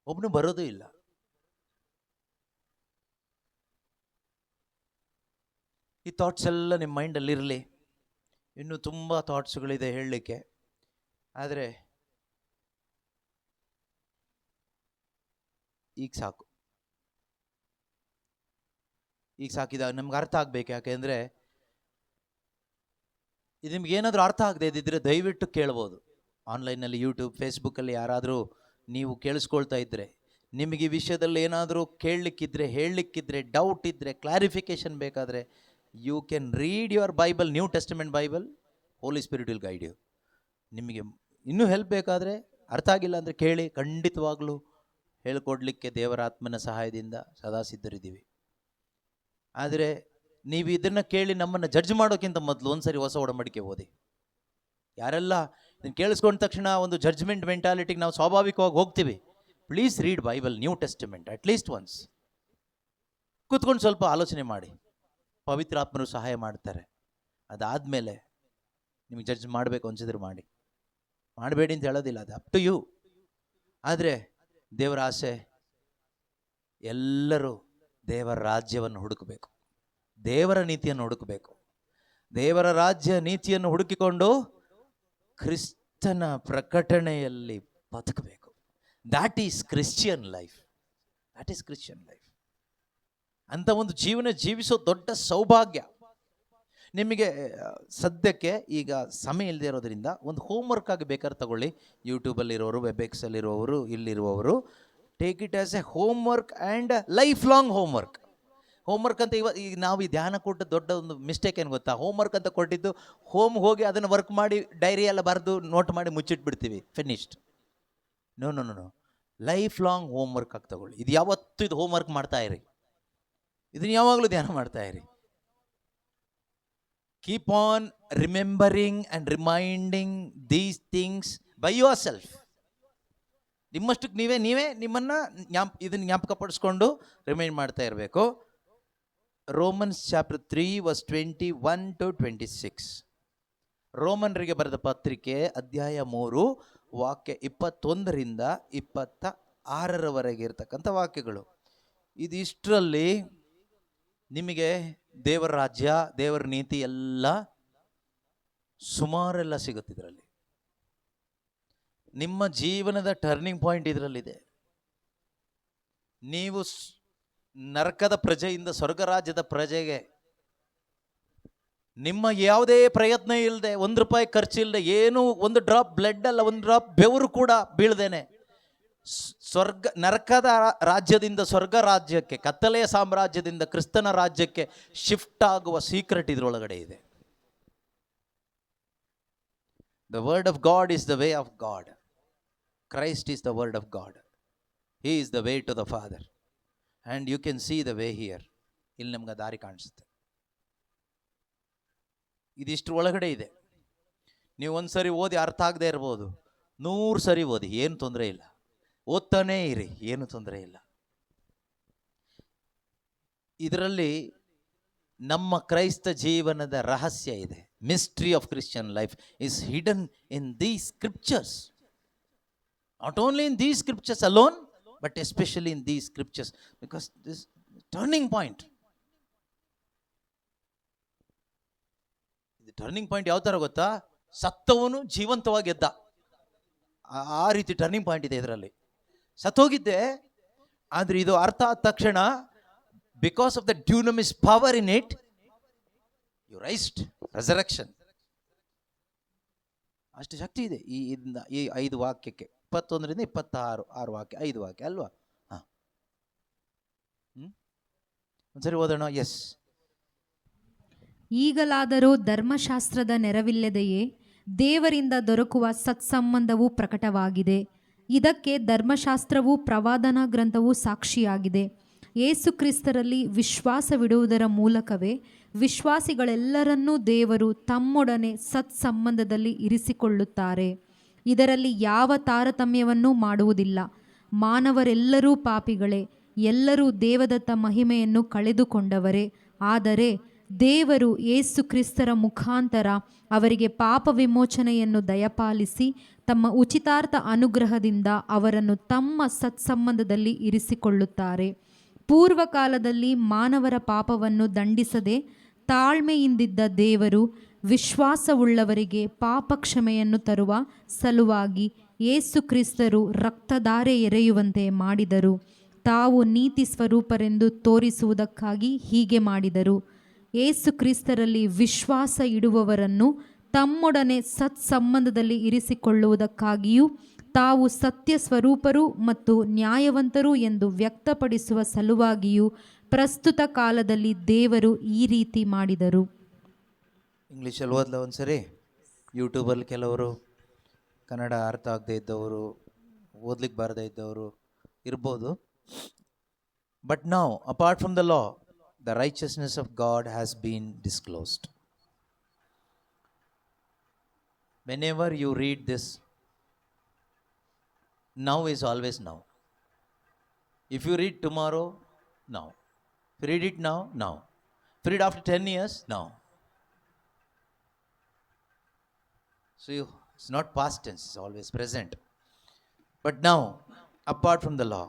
ಒಬ್ಬನು ಬರೋದು ಇಲ್ಲ. ಈ ಥಾಟ್ಸ್ ಎಲ್ಲ ನಿಮ್ಮ ಮೈಂಡಲ್ಲಿ ಇರಲಿ. ಇನ್ನೂ ತುಂಬ ಥಾಟ್ಸ್ಗಳಿದೆ ಹೇಳಲಿಕ್ಕೆ, ಆದರೆ ಈಗ ಸಾಕು. ಈಗ ಸಾಕಿದಾಗ ನಮ್ಗೆ ಅರ್ಥ ಆಗಬೇಕು. ಯಾಕೆಂದರೆ ಇದು ನಿಮ್ಗೆ ಏನಾದರೂ ಅರ್ಥ ಆಗದೆ ಇದ್ದಿದ್ರೆ ದಯವಿಟ್ಟು ಕೇಳ್ಬೋದು. ಆನ್ಲೈನಲ್ಲಿ, ಯೂಟ್ಯೂಬ್, ಫೇಸ್ಬುಕ್ಕಲ್ಲಿ ಯಾರಾದರೂ ನೀವು ಕೇಳಿಸ್ಕೊಳ್ತಾ ಇದ್ದರೆ, ನಿಮಗೆ ಈ ವಿಷಯದಲ್ಲಿ ಏನಾದರೂ ಕೇಳಲಿಕ್ಕಿದ್ರೆ, ಹೇಳಲಿಕ್ಕಿದ್ರೆ, ಡೌಟ್ ಇದ್ದರೆ, ಕ್ಲಾರಿಫಿಕೇಷನ್ ಬೇಕಾದರೆ, you can read your Bible, New Testament Bible. Holy Spirit will guide you. ನಿಮಗೆ ಇನ್ನೂ ಹೆಲ್ಪ್ ಬೇಕಾದರೆ, ಅರ್ಥ ಆಗಿಲ್ಲ ಅಂದರೆ ಕೇಳಿ, ಖಂಡಿತವಾಗ್ಲೂ ಹೇಳ್ಕೊಡ್ಲಿಕ್ಕೆ ದೇವರ ಆತ್ಮನ ಸಹಾಯದಿಂದ ಸದಾ ಸಿದ್ಧರಿದ್ದೀವಿ. ಆದರೆ ನೀವು ಇದನ್ನು ಕೇಳಿ ನಮ್ಮನ್ನು ಜಡ್ಜ್ ಮಾಡೋಕ್ಕಿಂತ ಮೊದಲು ಒಂದ್ಸರಿ ಹೊಸ ಒಡಂಬಡಿಕೆ ಓದಿ. ಯಾರೆಲ್ಲ ಇದನ್ನು ಕೇಳಿಸ್ಕೊಂಡ ತಕ್ಷಣ ಒಂದು ಜಡ್ಜ್ಮೆಂಟ್ ಮೆಂಟಾಲಿಟಿಗೆ ನಾವು ಸ್ವಾಭಾವಿಕವಾಗಿ ಹೋಗ್ತೀವಿ, please read Bible, New Testament at least once. ಕೂತ್ಕೊಂಡು ಸ್ವಲ್ಪ ಆಲೋಚನೆ ಮಾಡಿ, ಪವಿತ್ರ ಆತ್ಮರು ಸಹಾಯ ಮಾಡ್ತಾರೆ. ಅದಾದಮೇಲೆ ನಿಮಗೆ ಜಡ್ಜ್ ಮಾಡಬೇಕು ಅನ್ಸಿದ್ರೆ ಮಾಡಿ, ಮಾಡಬೇಡಿ ಅಂತ ಹೇಳೋದಿಲ್ಲ, ಅದು ಅಪ್ ಟು ಯು. ಆದರೆ ದೇವರ ಆಸೆ ಎಲ್ಲರೂ ದೇವರ ರಾಜ್ಯವನ್ನು ಹುಡುಕಬೇಕು, ದೇವರ ನೀತಿಯನ್ನು ಹುಡುಕಬೇಕು. ದೇವರ ರಾಜ್ಯ ನೀತಿಯನ್ನು ಹುಡುಕಿಕೊಂಡು ಕ್ರಿಸ್ತನ ಪ್ರಕಟಣೆಯಲ್ಲಿ ಬದುಕಬೇಕು. That is Christian life. That is Christian life. ಅಂತ ಒಂದು ಜೀವನ ಜೀವಿಸೋ ದೊಡ್ಡ ಸೌಭಾಗ್ಯ ನಿಮಗೆ. ಸದ್ಯಕ್ಕೆ ಈಗ ಸಮಯ ಇಲ್ಲದೆ ಇರೋದ್ರಿಂದ ಒಂದು ಹೋಮ್ವರ್ಕ್ ಆಗಿ ಬೇಕಾದ್ರೆ ತಗೊಳ್ಳಿ. ಯೂಟ್ಯೂಬಲ್ಲಿರೋರು, ವೆಬ್ಎಕ್ಸಲ್ಲಿರೋರು, ಇಲ್ಲಿರುವವರು, take it as a homework and lifelong homework. Homework ಅಂತ ಈಗ ನಾವು ಈ ಧ್ಯಾನ ಕೊಟ್ಟು ದೊಡ್ಡ ಒಂದು ಮಿಸ್ಟೇಕ್ ಏನು ಗೊತ್ತಾ? ಹೋಮ್ವರ್ಕ್ ಅಂತ ಕೊಟ್ಟಿದ್ದು ಹೋಗಿ ಅದನ್ನು ವರ್ಕ್ ಮಾಡಿ ಡೈರಿ ಎಲ್ಲ ಬರೆದು ನೋಟ್ ಮಾಡಿ ಮುಚ್ಚಿಟ್ಬಿಡ್ತೀವಿ, finished. No no no no, lifelong homework ಆಗಿ ತಗೊಳ್ಳಿ. ಇದು ಯಾವತ್ತೂ ಇದು ಹೋಮ್ವರ್ಕ್ ಮಾಡ್ತಾ ಇರಿ, ಇದನ್ನು ಯಾವಾಗಲೂ ಧ್ಯಾನ ಮಾಡ್ತಾ ಇರಿ. Keep on remembering and reminding these things by yourself. ನಿಮ್ಮಷ್ಟಕ್ಕೆ ನೀವೇ ನಿಮ್ಮನ್ನು ಇದನ್ನು ಜ್ಞಾಪಕಪಡಿಸ್ಕೊಂಡು ರಿಮೈಂಡ್ ಮಾಡ್ತಾ ಇರಬೇಕು. Romans chapter 3 verse 21 to 26. ರೋಮನ್ರಿಗೆ ಬರೆದ ಪತ್ರಿಕೆ ಅಧ್ಯಾಯ 3 ವಾಕ್ಯ 21ರಿಂದ 26ರವರೆಗೆ ಇರ್ತಕ್ಕಂಥ ವಾಕ್ಯಗಳು. ಇದಿಷ್ಟರಲ್ಲಿ ನಿಮಗೆ ದೇವರ ರಾಜ್ಯ, ದೇವರ ನೀತಿ ಎಲ್ಲ ಸುಮಾರೆಲ್ಲ ಸಿಗುತ್ತೆ. ಇದರಲ್ಲಿ ನಿಮ್ಮ ಜೀವನದ ಟರ್ನಿಂಗ್ ಪಾಯಿಂಟ್ ಇದರಲ್ಲಿದೆ. ನೀವು ನರಕದ ಪ್ರಜೆಯಿಂದ ಸ್ವರ್ಗ ರಾಜ್ಯದ ಪ್ರಜೆಗೆ ನಿಮ್ಮ ಯಾವುದೇ ಪ್ರಯತ್ನ ಇಲ್ಲದೆ, ₹1 ಖರ್ಚಿಲ್ಲದೆ, ಏನು ಒಂದು ಡ್ರಾಪ್ ಬ್ಲಡ್ ಅಲ್ಲ, ಒಂದು ಡ್ರಾಪ್ ಬೆವರು ಕೂಡ ಬೀಳ್ದೇನೆ ನರಕದ ರಾಜ್ಯದಿಂದ ಸ್ವರ್ಗ ರಾಜ್ಯಕ್ಕೆ, ಕತ್ತಲೆಯ ಸಾಮ್ರಾಜ್ಯದಿಂದ ಕ್ರಿಸ್ತನ ರಾಜ್ಯಕ್ಕೆ ಶಿಫ್ಟ್ ಆಗುವ ಸೀಕ್ರೆಟ್ ಇದರೊಳಗಡೆ ಇದೆ. The word of God is the way of God. Christ is the word of God. He is the way to the Father. And you can see the way here. ಇಲ್ಲಿ ನಮ್ಗೆ ದಾರಿ ಕಾಣಿಸುತ್ತೆ. ಇದಿಷ್ಟು ಒಳಗಡೆ ಇದೆ. ನೀವು ಒಂದು ಸರಿ ಓದಿ ಅರ್ಥ ಆಗದೆ ಇರ್ಬೋದು, 100 ಸರಿ ಓದಿ, ಏನು ತೊಂದರೆ ಇಲ್ಲ. ಓದ್ತಾನೇ ಇರಿ, ಏನು ತೊಂದರೆ ಇಲ್ಲ. ಇದರಲ್ಲಿ ನಮ್ಮ ಕ್ರೈಸ್ತ ಜೀವನದ ರಹಸ್ಯ ಇದೆ. Mystery of Christian life is hidden in these scriptures. Not only in these scriptures alone, but especially in these scriptures, because this turning point. ಇದು ಟರ್ನಿಂಗ್ ಪಾಯಿಂಟ್ ಯಾವ ಥರ ಗೊತ್ತಾ? ಸತ್ತವನು ಜೀವಂತವಾಗಿ ಎದ್ದ, ಆ ರೀತಿ ಟರ್ನಿಂಗ್ ಪಾಯಿಂಟ್ ಇದೆ ಇದರಲ್ಲಿ. ಸತ್ತೋಗಿದ್ದೆ, ಆದರೆ ಇದು ಅರ್ಥ ಆದ ತಕ್ಷಣ, because of the dunamis power in it, you raised, resurrection. ಅಷ್ಟು ಶಕ್ತಿ ಇದೆ ಈ 5 ವಾಕ್ಯಕ್ಕೆ. 21ರಿಂದ 26 ವಾಕ್ಯ, 5 ವಾಕ್ಯ ಅಲ್ವಾ? ಹಾಂ, ಒಂದ್ಸರಿ ಓದೋಣ. ಎಸ್. ಈಗಲಾದರೂ ಧರ್ಮಶಾಸ್ತ್ರದ ನೆರವಿಲ್ಲದೆಯೇ ದೇವರಿಂದ ದೊರಕುವ ಸತ್ಸಂಬಂಧವು ಪ್ರಕಟವಾಗಿದೆ. ಇದಕ್ಕೆ ಧರ್ಮಶಾಸ್ತ್ರವೂ ಪ್ರವಾದನಾ ಗ್ರಂಥವೂ ಸಾಕ್ಷಿಯಾಗಿದೆ. ಯೇಸು ಕ್ರಿಸ್ತರಲ್ಲಿ ವಿಶ್ವಾಸವಿಡುವುದರ ಮೂಲಕವೇ ವಿಶ್ವಾಸಿಗಳೆಲ್ಲರನ್ನೂ ದೇವರು ತಮ್ಮೊಡನೆ ಸತ್ಸಂಬಂಧದಲ್ಲಿ ಇರಿಸಿಕೊಳ್ಳುತ್ತಾರೆ. ಇದರಲ್ಲಿ ಯಾವ ತಾರತಮ್ಯವನ್ನೂ ಮಾಡುವುದಿಲ್ಲ. ಮಾನವರೆಲ್ಲರೂ ಪಾಪಿಗಳೇ, ಎಲ್ಲರೂ ದೇವದತ್ತ ಮಹಿಮೆಯನ್ನು ಕಳೆದುಕೊಂಡವರೇ. ಆದರೆ ದೇವರು ಯೇಸು ಕ್ರಿಸ್ತರ ಮುಖಾಂತರ ಅವರಿಗೆ ಪಾಪ ವಿಮೋಚನೆಯನ್ನು ದಯಪಾಲಿಸಿ ತಮ್ಮ ಉಚಿತಾರ್ಥ ಅನುಗ್ರಹದಿಂದ ಅವರನ್ನು ತಮ್ಮ ಸತ್ಸಂಬಂಧದಲ್ಲಿ ಇರಿಸಿಕೊಳ್ಳುತ್ತಾರೆ. ಪೂರ್ವಕಾಲದಲ್ಲಿ ಮಾನವರ ಪಾಪವನ್ನು ದಂಡಿಸದೆ ತಾಳ್ಮೆಯಿಂದಿದ್ದ ದೇವರು ವಿಶ್ವಾಸವುಳ್ಳವರಿಗೆ ಪಾಪ ಕ್ಷಮೆಯನ್ನು ತರುವ ಸಲುವಾಗಿ ಯೇಸು ಕ್ರಿಸ್ತರು ರಕ್ತಧಾರೆ ಎರೆಯುವಂತೆ ಮಾಡಿದರು. ತಾವು ನೀತಿ ಸ್ವರೂಪರೆಂದು ತೋರಿಸುವುದಕ್ಕಾಗಿ ಹೀಗೆ ಮಾಡಿದರು. ಯೇಸು ಕ್ರಿಸ್ತರಲ್ಲಿ ವಿಶ್ವಾಸ ಇಡುವವರನ್ನು ತಮ್ಮೊಡನೆ ಸತ್ಸಂಬಂಧದಲ್ಲಿ ಇರಿಸಿಕೊಳ್ಳುವುದಕ್ಕಾಗಿಯೂ ತಾವು ಸತ್ಯ ಸ್ವರೂಪರು ಮತ್ತು ನ್ಯಾಯವಂತರು ಎಂದು ವ್ಯಕ್ತಪಡಿಸುವ ಸಲುವಾಗಿಯೂ ಪ್ರಸ್ತುತ ಕಾಲದಲ್ಲಿ ದೇವರು ಈ ರೀತಿ ಮಾಡಿದರು. ಇಂಗ್ಲೀಷಲ್ಲಿ ಓದಲ ಒಂದ್ಸರಿ. ಯೂಟ್ಯೂಬಲ್ಲಿ ಕೆಲವರು ಕನ್ನಡ ಅರ್ಥ ಆಗದೆ ಇದ್ದವರು, ಓದ್ಲಿಕ್ಕೆ ಬಾರದೇ ಇದ್ದವರು ಇರ್ಬೋದು. But now, apart from the law, the righteousness of God has been disclosed. Whenever you read this, now is always now. If you read tomorrow, now. If you read it now, now. If you read after 10 years, now. So it's not past tense, it's always present. But now, apart from the law,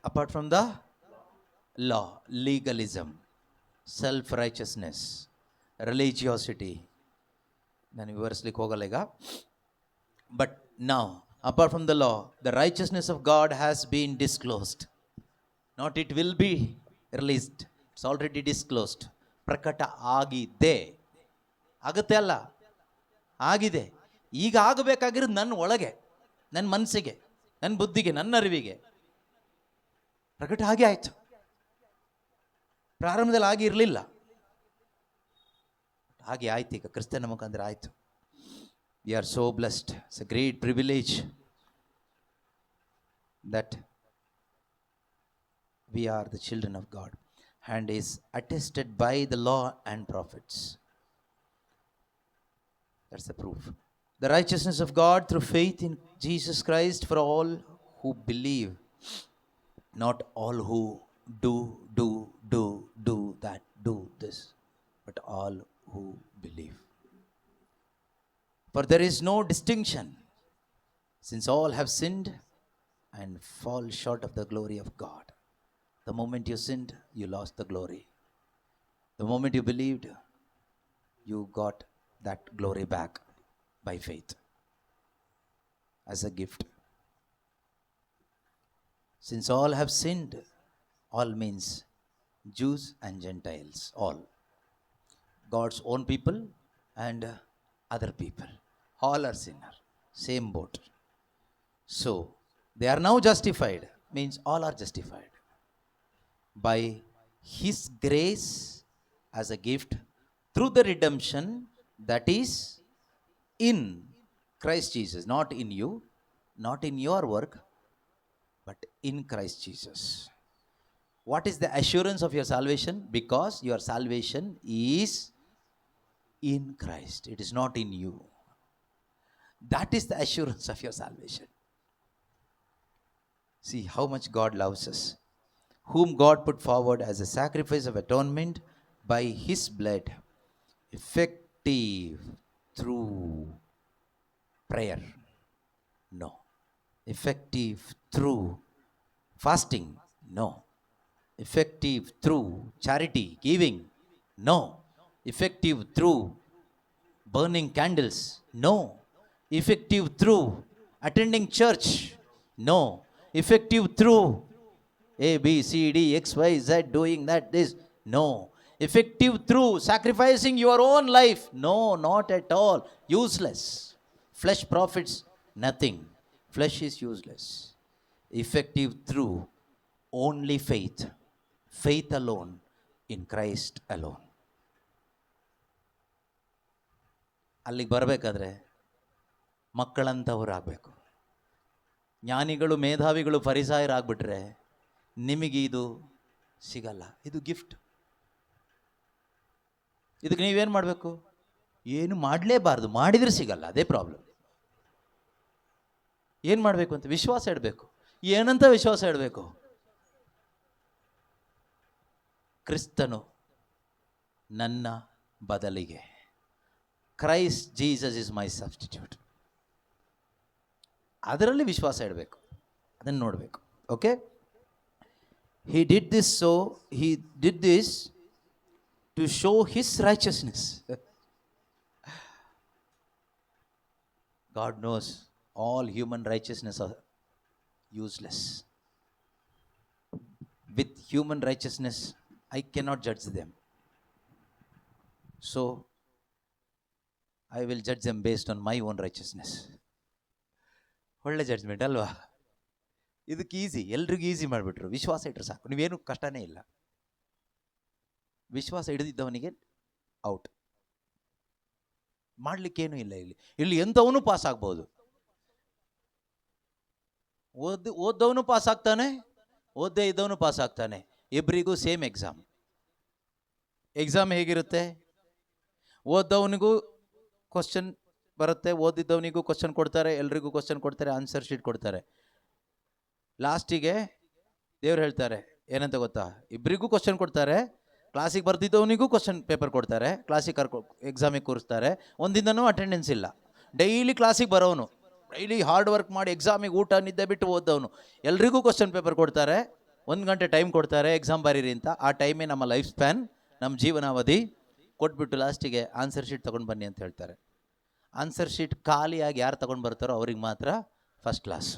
apart from the law, legalism, self-righteousness, religiosity, ನಾನು ವಿವರಿಸ್ಲಿಕ್ಕೆ ಹೋಗಲ್ಲ ಈಗ. ಬಟ್ ನಾವು, apart from the law, the righteousness of god has been disclosed. Not it will be released, it's already disclosed. ಪ್ರಕಟ ಆಗಿದೆ. ಆಗುತ್ತೆ ಅಲ್ಲ, ಆಗಿದೆ. ಈಗ ಆಗಬೇಕಾಗಿರೋದು ನನ್ನ ಒಳಗೆ, ನನ್ನ ಮನಸ್ಸಿಗೆ, ನನ್ನ ಬುದ್ಧಿಗೆ, ನನ್ನ ಅರಿವಿಗೆ ಪ್ರಕಟ ಆಗಿ ಆಯಿತು. ಪ್ರಾರಂಭದಲ್ಲಿ ಆಗಿ ಇರಲಿಲ್ಲ, ಹಾಗೆ ಆಯ್ತು. ಈಗ ಕ್ರಿಸ್ತನ ಮುಖಾಂತರ ಆಯಿತು. We are so blessed. It's a great privilege that we are the children of god and is attested by the law and prophets. That's the proof. The righteousness of God through faith in Jesus Christ for all who believe, not all who do that, do this, but all who believe. For there is no distinction, since all have sinned and fall short of the glory of God. The moment you sinned, you lost the glory. The moment you believed, you got that glory back by faith as a gift. Since all have sinned, all means Jews and Gentiles, all. God's own people and other people. All are sinner. Same boat. So, they are now justified. Means all are justified by His grace as a gift through the redemption that is in Christ Jesus. Not in you, not in your work, but in Christ Jesus. What is the assurance of your salvation? Because your salvation is in Christ. It is not in you. That is the assurance of your salvation. See how much God loves us. Whom God put forward as a sacrifice of atonement by His blood, effective through prayer. No. Effective through fasting. No. Effective through charity, giving. No. Effective through burning candles. No. Effective through attending church. No. Effective through A, B, C, D, X, Y, Z, doing that, this. No. Effective through sacrificing your own life. No, not at all. Useless. Flesh profits nothing. Flesh is useless. Effective through only faith. Faith alone in Christ alone. ಅಲ್ಲಿಗೆ ಬರಬೇಕಾದ್ರೆ ಮಕ್ಕಳಂಥವರಾಗಬೇಕು. ಜ್ಞಾನಿಗಳು, ಮೇಧಾವಿಗಳು, ಫರಿಸಾಯರಾಗ್ಬಿಟ್ರೆ ನಿಮಗೆ ಇದು ಸಿಗಲ್ಲ. ಇದು ಗಿಫ್ಟ್. ಇದಕ್ಕೆ ನೀವೇನು ಮಾಡಬೇಕು? ಏನು ಮಾಡಲೇಬಾರ್ದು. ಮಾಡಿದರೆ ಸಿಗಲ್ಲ. ಅದೇ ಪ್ರಾಬ್ಲಮ್. ಏನು ಮಾಡಬೇಕು ಅಂತ ವಿಶ್ವಾಸ ಇಡಬೇಕು. ಏನಂತ ವಿಶ್ವಾಸ ಇಡಬೇಕು? ಕ್ರಿಸ್ತನು ನನ್ನ ಬದಲಿಗೆ. Christ Jesus is my substitute. ಅದರಲ್ಲಿ ವಿಶ್ವಾಸ ಇಡಬೇಕು. ಅದನ್ನು ನೋಡಬೇಕು. Okay. He did this to show His righteousness. God knows all human righteousness are useless. With human righteousness, I cannot judge them. So, I will judge them based on my own righteousness. ಒಳ್ಳೆ ಜಡ್ಜ್ಮೆಂಟ್ ಅಲ್ವಾ? ಇದಕ್ಕೆ ಈಸಿ. ಎಲ್ರಿಗೂ ಈಸಿ ಮಾಡಿಬಿಟ್ರು. ವಿಶ್ವಾಸ ಇಟ್ಟರೆ ಸಾಕು. ನೀವೇನು ಕಷ್ಟನೇ ಇಲ್ಲ. ವಿಶ್ವಾಸ ಹಿಡಿದಿದ್ದವನಿಗೆ ಔಟ್. ಮಾಡಲಿಕ್ಕೇನೂ ಇಲ್ಲ. ಇಲ್ಲಿ ಎಂಥವನು ಪಾಸ್ ಆಗ್ಬೋದು. ಓದ್ದವನು ಪಾಸ್ ಆಗ್ತಾನೆ, ಓದ್ದೇ ಇದ್ದವನು ಪಾಸ್ ಆಗ್ತಾನೆ. ಇಬ್ಬರಿಗೂ ಸೇಮ್ ಎಕ್ಸಾಮ್. ಎಕ್ಸಾಮ್ ಹೇಗಿರುತ್ತೆ? ಓದ್ದವನಿಗೂ ಕ್ವಶನ್ ಬರುತ್ತೆ, ಓದಿದ್ದವನಿಗೂ ಕ್ವಶನ್ ಕೊಡ್ತಾರೆ, ಎಲ್ರಿಗೂ ಕ್ವಶನ್ ಕೊಡ್ತಾರೆ, ಆನ್ಸರ್ ಶೀಟ್ ಕೊಡ್ತಾರೆ. ಲಾಸ್ಟಿಗೆ ದೇವ್ರು ಹೇಳ್ತಾರೆ ಏನಂತ ಗೊತ್ತಾ? ಇಬ್ಬರಿಗೂ ಕ್ವಶನ್ ಕೊಡ್ತಾರೆ, ಕ್ಲಾಸಿಗೆ ಬರ್ತಿದ್ದವನಿಗೂ ಕ್ವಶನ್ ಪೇಪರ್ ಕೊಡ್ತಾರೆ, ಕ್ಲಾಸಿಗೆ ಎಕ್ಸಾಮಿಗೆ ಕೂರಿಸ್ತಾರೆ. ಒಂದಿಂದನೂ ಅಟೆಂಡೆನ್ಸ್ ಇಲ್ಲ. ಡೈಲಿ ಕ್ಲಾಸಿಗೆ ಬರೋನು, ಡೈಲಿ ಹಾರ್ಡ್ ವರ್ಕ್ ಮಾಡಿ ಎಕ್ಸಾಮಿಗೆ ಊಟ ನಿದ್ದೆ ಬಿಟ್ಟು ಓದೋನು, ಎಲ್ರಿಗೂ ಕ್ವಶನ್ ಪೇಪರ್ ಕೊಡ್ತಾರೆ, 1 ಗಂಟೆ ಟೈಮ್ ಕೊಡ್ತಾರೆ ಎಕ್ಸಾಮ್ ಬರೀರಿ ಅಂತ. ಆ ಟೈಮೇ ನಮ್ಮ ಲೈಫ್ ಸ್ಪ್ಯಾನ್, ನಮ್ಮ ಜೀವನಾವಧಿ. ಕೊಟ್ಬಿಟ್ಟು ಲಾಸ್ಟಿಗೆ ಆನ್ಸರ್ ಶೀಟ್ ತೊಗೊಂಡು ಬನ್ನಿ ಅಂತ ಹೇಳ್ತಾರೆ. ಆನ್ಸರ್ ಶೀಟ್ ಖಾಲಿಯಾಗಿ ಯಾರು ತೊಗೊಂಡು ಬರ್ತಾರೋ ಅವ್ರಿಗೆ ಮಾತ್ರ ಫಸ್ಟ್ ಕ್ಲಾಸ್.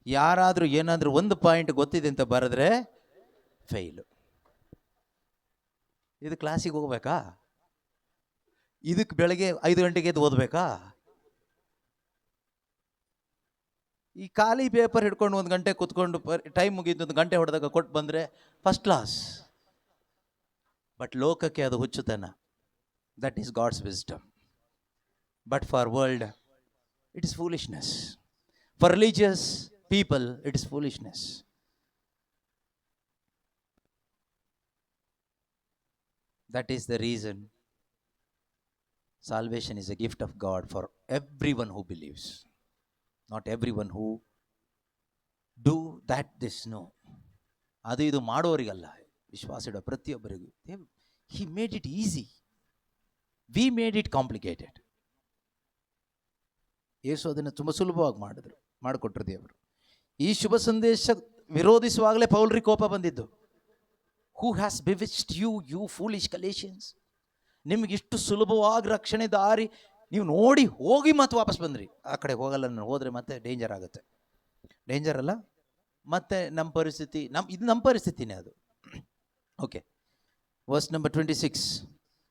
ಯಾರಾದರೂ ಏನಾದರೂ ಒಂದು ಪಾಯಿಂಟ್ ಗೊತ್ತಿದೆ ಅಂತ ಬರೆದ್ರೆ ಫೇಲು. ಇದು ಕ್ಲಾಸಿಗೆ ಹೋಗ್ಬೇಕಾ? ಇದಕ್ಕೆ ಬೆಳಗ್ಗೆ 5 ಗಂಟೆಗೆ ಎದ್ದು ಓದಬೇಕಾ? ಈ ಖಾಲಿ ಪೇಪರ್ ಹಿಡ್ಕೊಂಡು 1 ಗಂಟೆ ಕೂತ್ಕೊಂಡು ಟೈಮ್ ಮುಗಿದು 1 ಗಂಟೆ ಹೊಡೆದಾಗ ಕೊಟ್ಟು ಬಂದರೆ ಫಸ್ಟ್ ಕ್ಲಾಸ್. ಬಟ್ ಲೋಕಕ್ಕೆ ಅದು ಹುಚ್ಚುತನ. That is God's wisdom. But for world, it is foolishness. For religious people, it is foolishness. That is the reason salvation is a gift of God for everyone who believes. Not everyone who do that this, no. ಅದು ಇದು ಮಾಡೋರಿಗಲ್ಲ, ವಿಶ್ವಾಸ ಇಡೋ ಪ್ರತಿಯೊಬ್ಬರಿಗೂ. He made it easy. We made it complicated. ಯೇಸು ಅದನ್ನು ತುಂಬ ಸುಲಭವಾಗಿ ಮಾಡಿಕೊಟ್ರು ದೇವರು. ಈ ಶುಭ ಸಂದೇಶ ವಿರೋಧಿಸುವಾಗಲೇ ಪೌಲ್ರಿಗೆ ಕೋಪ ಬಂದಿದ್ದು. Who has bewitched you, you foolish Galatians. ನಿಮಗಿಷ್ಟು ಸುಲಭವಾಗಿ ರಕ್ಷಣೆ ದಾರಿ ನೀವು ನೋಡಿ ಹೋಗಿ ಮತ್ತೆ ವಾಪಸ್ ಬಂದ್ರಿ. ಆ ಕಡೆ ಹೋಗಲ್ಲ, ನಾನು ಹೋದರೆ ಮತ್ತೆ ಡೇಂಜರ್ ಆಗುತ್ತೆ. ಡೇಂಜರ್ ಅಲ್ಲ? ಮತ್ತೆ ನಮ್ಮ ಪರಿಸ್ಥಿತಿ, ಇದು ನಮ್ಮ ಪರಿಸ್ಥಿತಿನೇ ಅದು. Okay, verse number 26,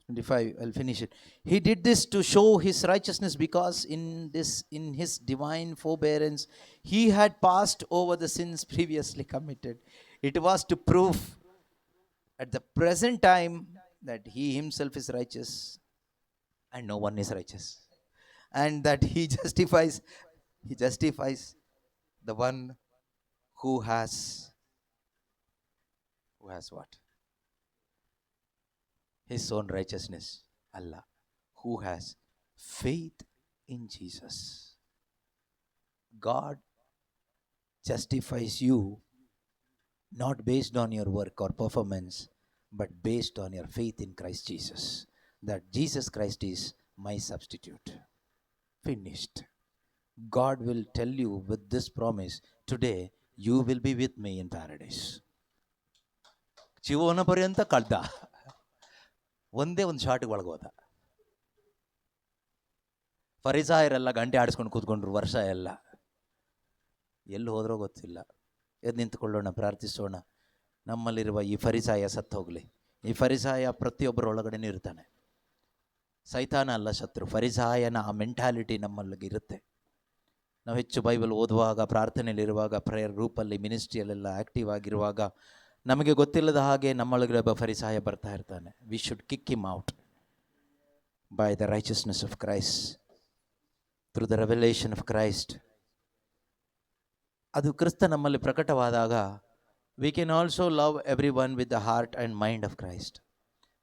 25, I'll finish it. He did this to show His righteousness, because in His divine forbearance He had passed over the sins previously committed. It was to prove at the present time that He Himself is righteous and no one is righteous, and that He justifies the one who has what? His own righteousness. Allah, who has faith in Jesus. God justifies you not based on your work or performance, but based on your faith in Christ Jesus. That Jesus Christ is my substitute. Finished. God will tell you with this promise, today you will be with me in paradise. ಜೀವನ ಪರ್ಯಂತ ಕಳ್ದ, ಒಂದೇ ಒಂದು ಶಾಟಿಗೆ ಒಳಗೋದ. ಫರಿಸಾಯರೆಲ್ಲ ಗಂಟೆ ಆಡಿಸ್ಕೊಂಡು ಕೂತ್ಕೊಂಡ್ರು ವರ್ಷ ಎಲ್ಲ. ಎಲ್ಲಿ ಹೋದ್ರೋ ಗೊತ್ತಿಲ್ಲ. ಎದ್ದು ನಿಂತ್ಕೊಳ್ಳೋಣ, ಪ್ರಾರ್ಥಿಸೋಣ. ನಮ್ಮಲ್ಲಿರುವ ಈ ಫರಿಸಾಯ ಸತ್ತು ಹೋಗಲಿ. ಈ ಫರಿಸಾಯ ಪ್ರತಿಯೊಬ್ಬರೊಳಗಡೆನೂ ಇರ್ತಾನೆ. ಸೈತಾನ ಅಲ್ಲ ಶತ್ರು, ಫರಿಸಾಯನ ಆ ಮೆಂಟಾಲಿಟಿ ನಮ್ಮಲ್ಲಿಗೆ ಇರುತ್ತೆ. ನಾವು ಹೆಚ್ಚು ಬೈಬಲ್ ಓದುವಾಗ, ಪ್ರಾರ್ಥನೆಯಲ್ಲಿರುವಾಗ, ಪ್ರೇಯರ್ ಗ್ರೂಪಲ್ಲಿ, ಮಿನಿಸ್ಟ್ರಿಯಲ್ಲೆಲ್ಲ ಆ್ಯಕ್ಟಿವ್ ಆಗಿರುವಾಗ ನಮಗೆ ಗೊತ್ತಿಲ್ಲದ ಹಾಗೆ ನಮ್ಮೊಳಗಿರೋ ಫರಿಸಾಯ ಬರ್ತಾ ಇರ್ತಾನೆ. We should kick him out by the righteousness of Christ, through the revelation of Christ. ಅದು ಕ್ರಿಸ್ತ ನಮ್ಮಲ್ಲಿ ಪ್ರಕಟವಾದಾಗ we can also love everyone with the heart and mind of Christ.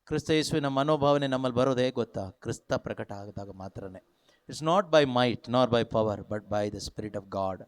ಕ್ರಿಸ್ತ ಯೇಸುವಿನ ಮನೋಭಾವನೆ ನಮ್ಮಲ್ಲಿ ಬರೋದೇ ಗೊತ್ತಾ? ಕ್ರಿಸ್ತ ಪ್ರಕಟ ಆದಾಗ ಮಾತ್ರನೇ. ಇಟ್ಸ್ ನಾಟ್ ಬೈ ಮೈಟ್ ನಾರ್ by power but by the spirit of god.